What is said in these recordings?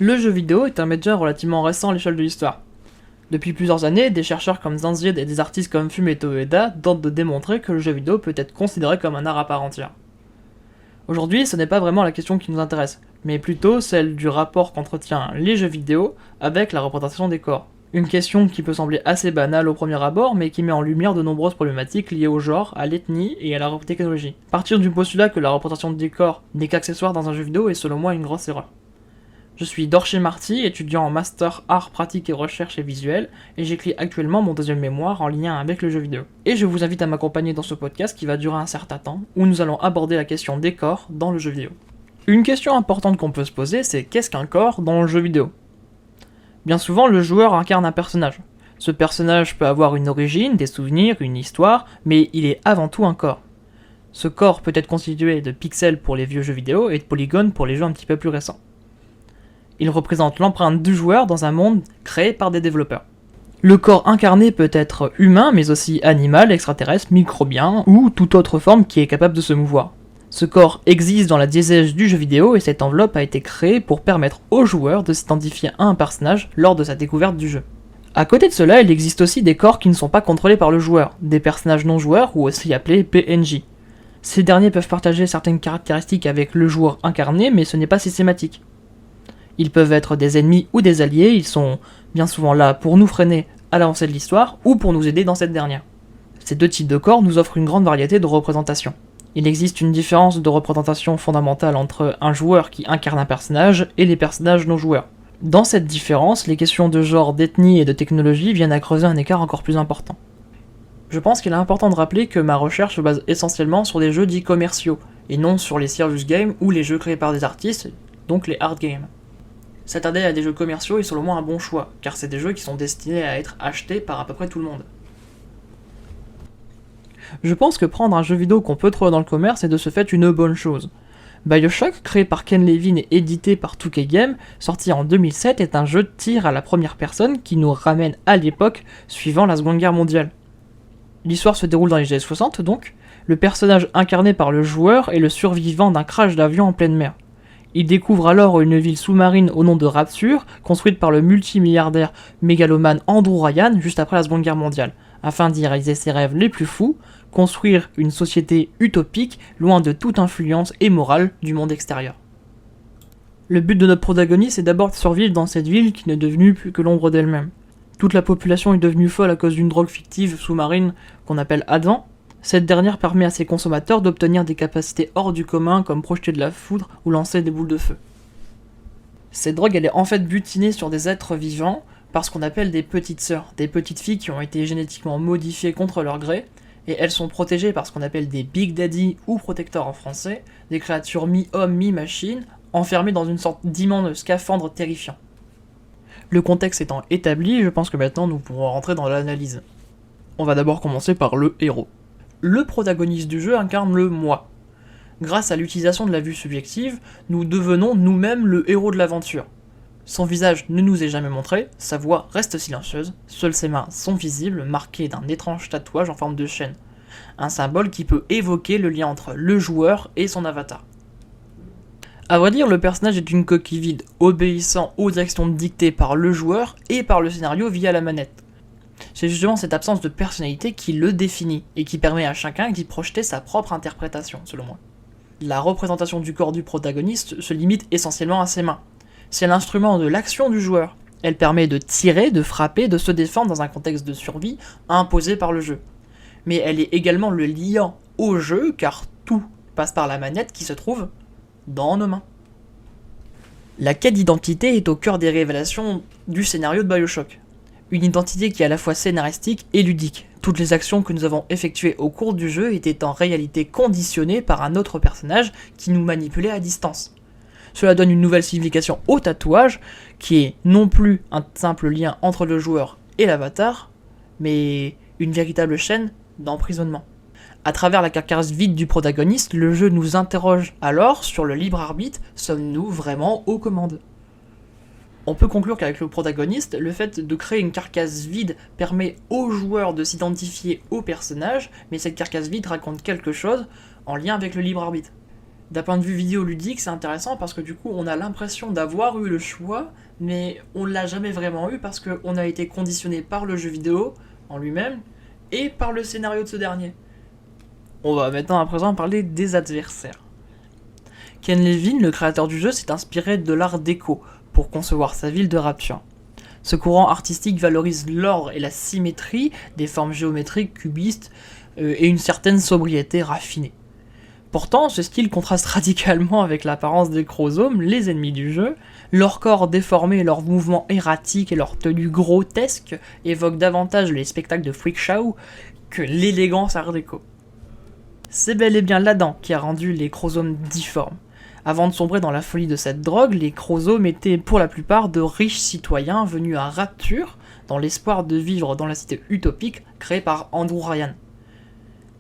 Le jeu vidéo est un média relativement récent à l'échelle de l'histoire. Depuis plusieurs années, des chercheurs comme Zanzied et des artistes comme Fumeto Ueda tentent de démontrer que le jeu vidéo peut être considéré comme un art à part entière. Aujourd'hui, ce n'est pas vraiment la question qui nous intéresse, mais plutôt celle du rapport qu'entretient les jeux vidéo avec la représentation des corps. Une question qui peut sembler assez banale au premier abord, mais qui met en lumière de nombreuses problématiques liées au genre, à l'ethnie et à la technologie. Partir du postulat que la représentation des corps n'est qu'accessoire dans un jeu vidéo est selon moi une grosse erreur. Je suis Dorché Marty, étudiant en Master Arts Pratiques et Recherche et Visuel, et j'écris actuellement mon deuxième mémoire en lien avec le jeu vidéo. Et je vous invite à m'accompagner dans ce podcast qui va durer un certain temps, où nous allons aborder la question des corps dans le jeu vidéo. Une question importante qu'on peut se poser, c'est qu'est-ce qu'un corps dans le jeu vidéo ? Bien souvent, le joueur incarne un personnage. Ce personnage peut avoir une origine, des souvenirs, une histoire, mais il est avant tout un corps. Ce corps peut être constitué de pixels pour les vieux jeux vidéo et de polygones pour les jeux un petit peu plus récents. Il représente l'empreinte du joueur dans un monde créé par des développeurs. Le corps incarné peut être humain, mais aussi animal, extraterrestre, microbien, ou toute autre forme qui est capable de se mouvoir. Ce corps existe dans la diégèse du jeu vidéo et cette enveloppe a été créée pour permettre au joueur de s'identifier à un personnage lors de sa découverte du jeu. À côté de cela, il existe aussi des corps qui ne sont pas contrôlés par le joueur, des personnages non joueurs ou aussi appelés PNJ. Ces derniers peuvent partager certaines caractéristiques avec le joueur incarné, mais ce n'est pas systématique. Ils peuvent être des ennemis ou des alliés, ils sont bien souvent là pour nous freiner à l'avancée de l'histoire ou pour nous aider dans cette dernière. Ces deux types de corps nous offrent une grande variété de représentations. Il existe une différence de représentation fondamentale entre un joueur qui incarne un personnage et les personnages non joueurs. Dans cette différence, les questions de genre, d'ethnie et de technologie viennent à creuser un écart encore plus important. Je pense qu'il est important de rappeler que ma recherche se base essentiellement sur des jeux dits commerciaux, et non sur les serious games ou les jeux créés par des artistes, donc les hard games. S'attarder à des jeux commerciaux est selon moi un bon choix, car c'est des jeux qui sont destinés à être achetés par à peu près tout le monde. Je pense que prendre un jeu vidéo qu'on peut trouver dans le commerce est de ce fait une bonne chose. BioShock, créé par Ken Levine et édité par 2K Games, sorti en 2007, est un jeu de tir à la première personne qui nous ramène à l'époque suivant la Seconde Guerre mondiale. L'histoire se déroule dans les années 60 donc, le personnage incarné par le joueur est le survivant d'un crash d'avion en pleine mer. Il découvre alors une ville sous-marine au nom de Rapture, construite par le multimilliardaire mégalomane Andrew Ryan juste après la Seconde Guerre mondiale, afin d'y réaliser ses rêves les plus fous, construire une société utopique loin de toute influence et morale du monde extérieur. Le but de notre protagoniste est d'abord de survivre dans cette ville qui n'est devenue plus que l'ombre d'elle-même. Toute la population est devenue folle à cause d'une drogue fictive sous-marine qu'on appelle Advent. Cette dernière permet à ses consommateurs d'obtenir des capacités hors du commun comme projeter de la foudre ou lancer des boules de feu. Cette drogue elle est en fait butinée sur des êtres vivants par ce qu'on appelle des petites sœurs, des petites filles qui ont été génétiquement modifiées contre leur gré, et elles sont protégées par ce qu'on appelle des Big Daddy ou protecteurs en français, des créatures mi-homme, mi-machine, enfermées dans une sorte d'immense scaphandre terrifiant. Le contexte étant établi, je pense que maintenant nous pourrons rentrer dans l'analyse. On va d'abord commencer par le héros. Le protagoniste du jeu incarne le moi. Grâce à l'utilisation de la vue subjective, nous devenons nous-mêmes le héros de l'aventure. Son visage ne nous est jamais montré, sa voix reste silencieuse, seules ses mains sont visibles, marquées d'un étrange tatouage en forme de chaîne. Un symbole qui peut évoquer le lien entre le joueur et son avatar. À vrai dire, le personnage est une coquille vide, obéissant aux actions dictées par le joueur et par le scénario via la manette. C'est justement cette absence de personnalité qui le définit, et qui permet à chacun d'y projeter sa propre interprétation, selon moi. La représentation du corps du protagoniste se limite essentiellement à ses mains. C'est l'instrument de l'action du joueur. Elle permet de tirer, de frapper, de se défendre dans un contexte de survie imposé par le jeu. Mais elle est également le liant au jeu, car tout passe par la manette qui se trouve dans nos mains. La quête d'identité est au cœur des révélations du scénario de BioShock. Une identité qui est à la fois scénaristique et ludique. Toutes les actions que nous avons effectuées au cours du jeu étaient en réalité conditionnées par un autre personnage qui nous manipulait à distance. Cela donne une nouvelle signification au tatouage, qui est non plus un simple lien entre le joueur et l'avatar, mais une véritable chaîne d'emprisonnement. À travers la carcasse vide du protagoniste, le jeu nous interroge alors sur le libre arbitre, sommes-nous vraiment aux commandes ? On peut conclure qu'avec le protagoniste, le fait de créer une carcasse vide permet au joueur de s'identifier au personnage, mais cette carcasse vide raconte quelque chose en lien avec le libre arbitre. D'un point de vue vidéoludique, c'est intéressant parce que du coup, on a l'impression d'avoir eu le choix, mais on l'a jamais vraiment eu parce qu'on a été conditionné par le jeu vidéo en lui-même et par le scénario de ce dernier. On va maintenant à présent parler des adversaires. Ken Levine, le créateur du jeu, s'est inspiré de l'art déco pour concevoir sa ville de Rapture. Ce courant artistique valorise l'ordre et la symétrie des formes géométriques cubistes et une certaine sobriété raffinée. Pourtant, ce style contraste radicalement avec l'apparence des chromosomes, les ennemis du jeu. Leur corps déformé, leurs mouvements erratiques et leur tenue grotesque évoquent davantage les spectacles de freak show que l'élégance art déco. C'est bel et bien l'Adam qui a rendu les chromosomes difformes. Avant de sombrer dans la folie de cette drogue, les chromosomes étaient pour la plupart de riches citoyens venus à Rapture dans l'espoir de vivre dans la cité utopique créée par Andrew Ryan.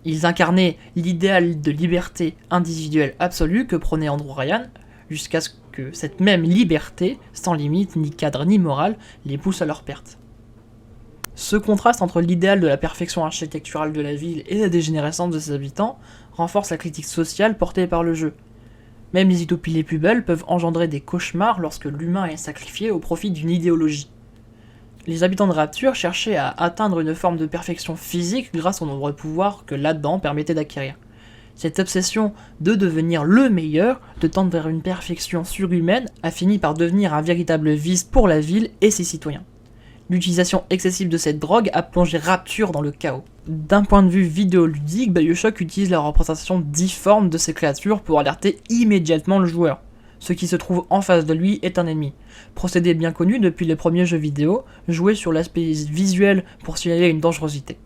Ils incarnaient l'idéal de liberté individuelle absolue que prônait Andrew Ryan, jusqu'à ce que cette même liberté, sans limite ni cadre ni morale, les pousse à leur perte. Ce contraste entre l'idéal de la perfection architecturale de la ville et la dégénérescence de ses habitants renforce la critique sociale portée par le jeu. Même les utopies les plus belles peuvent engendrer des cauchemars lorsque l'humain est sacrifié au profit d'une idéologie. Les habitants de Rapture cherchaient à atteindre une forme de perfection physique grâce aux nombreux pouvoirs que l'Adam permettait d'acquérir. Cette obsession de devenir le meilleur, de tendre vers une perfection surhumaine, a fini par devenir un véritable vice pour la ville et ses citoyens. L'utilisation excessive de cette drogue a plongé Rapture dans le chaos. D'un point de vue vidéoludique, BioShock utilise la représentation difforme de ces créatures pour alerter immédiatement le joueur. Ce qui se trouve en face de lui est un ennemi. Procédé bien connu depuis les premiers jeux vidéo, joué sur l'aspect visuel pour signaler une dangerosité.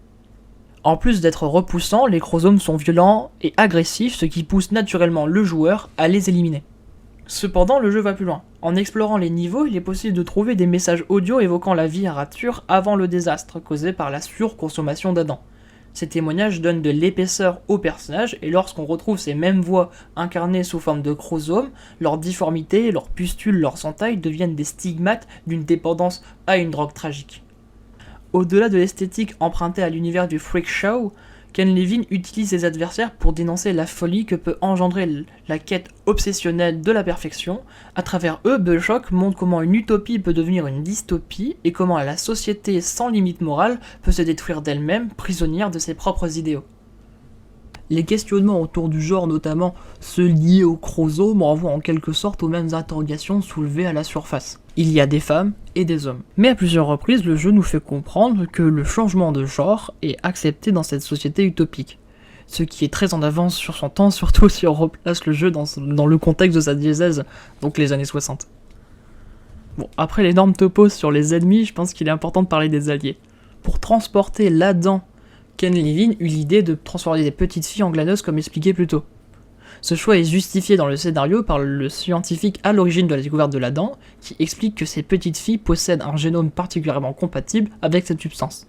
En plus d'être repoussants, les chromosomes sont violents et agressifs, ce qui pousse naturellement le joueur à les éliminer. Cependant, le jeu va plus loin. En explorant les niveaux, il est possible de trouver des messages audio évoquant la vie à Rapture avant le désastre causé par la surconsommation d'Adam. Ces témoignages donnent de l'épaisseur aux personnages, et lorsqu'on retrouve ces mêmes voix incarnées sous forme de chromosomes, leur difformité, leurs pustules, leurs entailles deviennent des stigmates d'une dépendance à une drogue tragique. Au-delà de l'esthétique empruntée à l'univers du freak show, Ken Levine utilise ses adversaires pour dénoncer la folie que peut engendrer la quête obsessionnelle de la perfection. À travers eux, BioShock montre comment une utopie peut devenir une dystopie et comment la société sans limite morale peut se détruire d'elle-même, prisonnière de ses propres idéaux. Les questionnements autour du genre, notamment ceux liés aux chromosomes, renvoient en quelque sorte aux mêmes interrogations soulevées à la surface. Il y a des femmes et des hommes. Mais à plusieurs reprises, le jeu nous fait comprendre que le changement de genre est accepté dans cette société utopique. Ce qui est très en avance sur son temps, surtout si on replace le jeu dans le contexte de sa diésèse, donc les années 60. Bon, après l'énorme topo sur les ennemis, je pense qu'il est important de parler des alliés. Pour transporter l'Adam, Ken Levine eut l'idée de transformer des petites filles en glaneuses comme expliqué plus tôt. Ce choix est justifié dans le scénario par le scientifique à l'origine de la découverte de l'Adam, qui explique que ces petites filles possèdent un génome particulièrement compatible avec cette substance.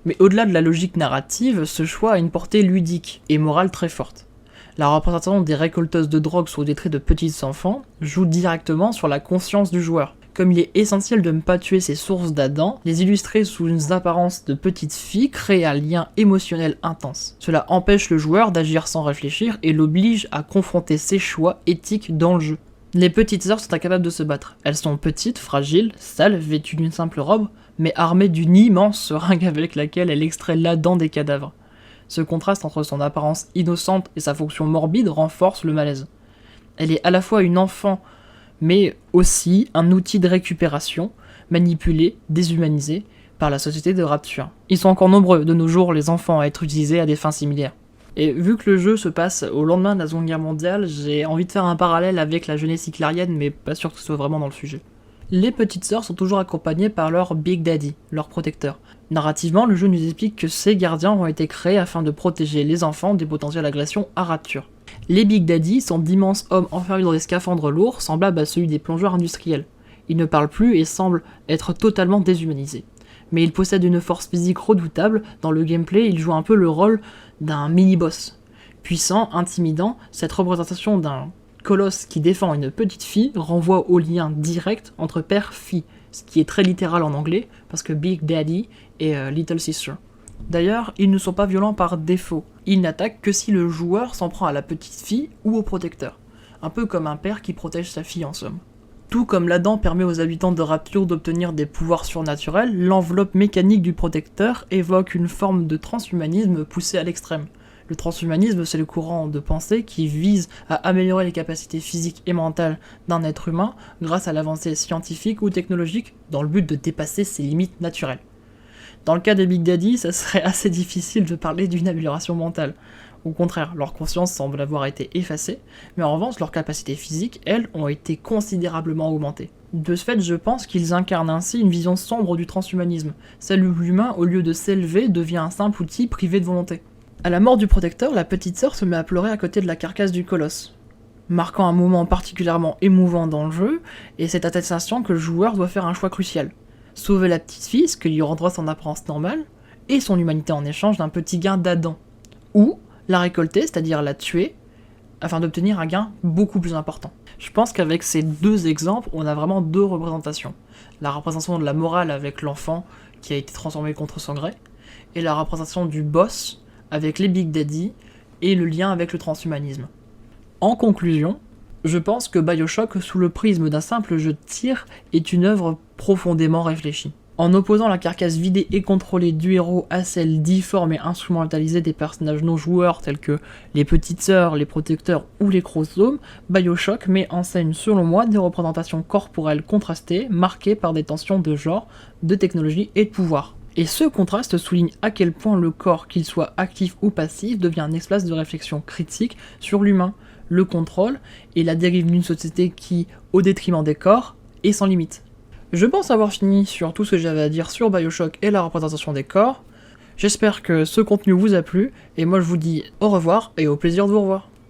Mais au-delà de la logique narrative, ce choix a une portée ludique et morale très forte. La représentation des récolteuses de drogue sous des traits de petits enfants joue directement sur la conscience du joueur. Comme il est essentiel de ne pas tuer ces sources d'Adam, les illustrer sous une apparence de petites filles crée un lien émotionnel intense. Cela empêche le joueur d'agir sans réfléchir et l'oblige à confronter ses choix éthiques dans le jeu. Les petites sœurs sont incapables de se battre. Elles sont petites, fragiles, sales, vêtues d'une simple robe, mais armées d'une immense seringue avec laquelle elle extrait l'Adam des cadavres. Ce contraste entre son apparence innocente et sa fonction morbide renforce le malaise. Elle est à la fois une enfant, mais aussi un outil de récupération, manipulé, déshumanisé par la société de Rapture. Ils sont encore nombreux de nos jours les enfants à être utilisés à des fins similaires. Et vu que le jeu se passe au lendemain de la Seconde Guerre mondiale, j'ai envie de faire un parallèle avec la jeunesse hitlérienne, mais pas sûr que ce soit vraiment dans le sujet. Les petites sœurs sont toujours accompagnées par leur Big Daddy, leur protecteur. Narrativement, le jeu nous explique que ces gardiens ont été créés afin de protéger les enfants des potentielles agressions à Rapture. Les Big Daddy sont d'immenses hommes enfermés dans des scaphandres lourds, semblables à celui des plongeurs industriels. Ils ne parlent plus et semblent être totalement déshumanisés. Mais ils possèdent une force physique redoutable. Dans le gameplay, ils jouent un peu le rôle d'un mini-boss. Puissant, intimidant, cette représentation d'un colosse qui défend une petite fille renvoie au lien direct entre père-fille, ce qui est très littéral en anglais, parce que Big Daddy est Little Sister. D'ailleurs, ils ne sont pas violents par défaut. Ils n'attaquent que si le joueur s'en prend à la petite fille ou au protecteur. un peu comme un père qui protège sa fille en somme. Tout comme l'Adam permet aux habitants de Rapture d'obtenir des pouvoirs surnaturels, l'enveloppe mécanique du protecteur évoque une forme de transhumanisme poussé à l'extrême. Le transhumanisme, c'est le courant de pensée qui vise à améliorer les capacités physiques et mentales d'un être humain grâce à l'avancée scientifique ou technologique dans le but de dépasser ses limites naturelles. Dans le cas des Big Daddy, ça serait assez difficile de parler d'une amélioration mentale. Au contraire, leur conscience semble avoir été effacée, mais en revanche, leurs capacités physiques, elles, ont été considérablement augmentées. De ce fait, je pense qu'ils incarnent ainsi une vision sombre du transhumanisme, celle où l'humain, au lieu de s'élever, devient un simple outil privé de volonté. À la mort du protecteur, la petite sœur se met à pleurer à côté de la carcasse du colosse, marquant un moment particulièrement émouvant dans le jeu, et cette attestation que le joueur doit faire un choix crucial. Sauver la petite fille, ce qui lui rendra son apparence normale, et son humanité en échange d'un petit gain d'Adam. Ou la récolter, c'est-à-dire la tuer, afin d'obtenir un gain beaucoup plus important. Je pense qu'avec ces deux exemples, on a vraiment deux représentations. La représentation de la morale avec l'enfant qui a été transformé contre son gré, et la représentation du boss avec les Big Daddy et le lien avec le transhumanisme. En conclusion, je pense que BioShock, sous le prisme d'un simple jeu de tir, est une œuvre profondément réfléchie. En opposant la carcasse vidée et contrôlée du héros à celle difforme et instrumentalisée des personnages non joueurs tels que les petites sœurs, les protecteurs ou les chromosomes, BioShock met en scène selon moi des représentations corporelles contrastées, marquées par des tensions de genre, de technologie et de pouvoir. Et ce contraste souligne à quel point le corps, qu'il soit actif ou passif, devient un espace de réflexion critique sur l'humain, le contrôle et la dérive d'une société qui, au détriment des corps, est sans limite. Je pense avoir fini sur tout ce que j'avais à dire sur BioShock et la représentation des corps. J'espère que ce contenu vous a plu, et moi je vous dis au revoir et au plaisir de vous revoir.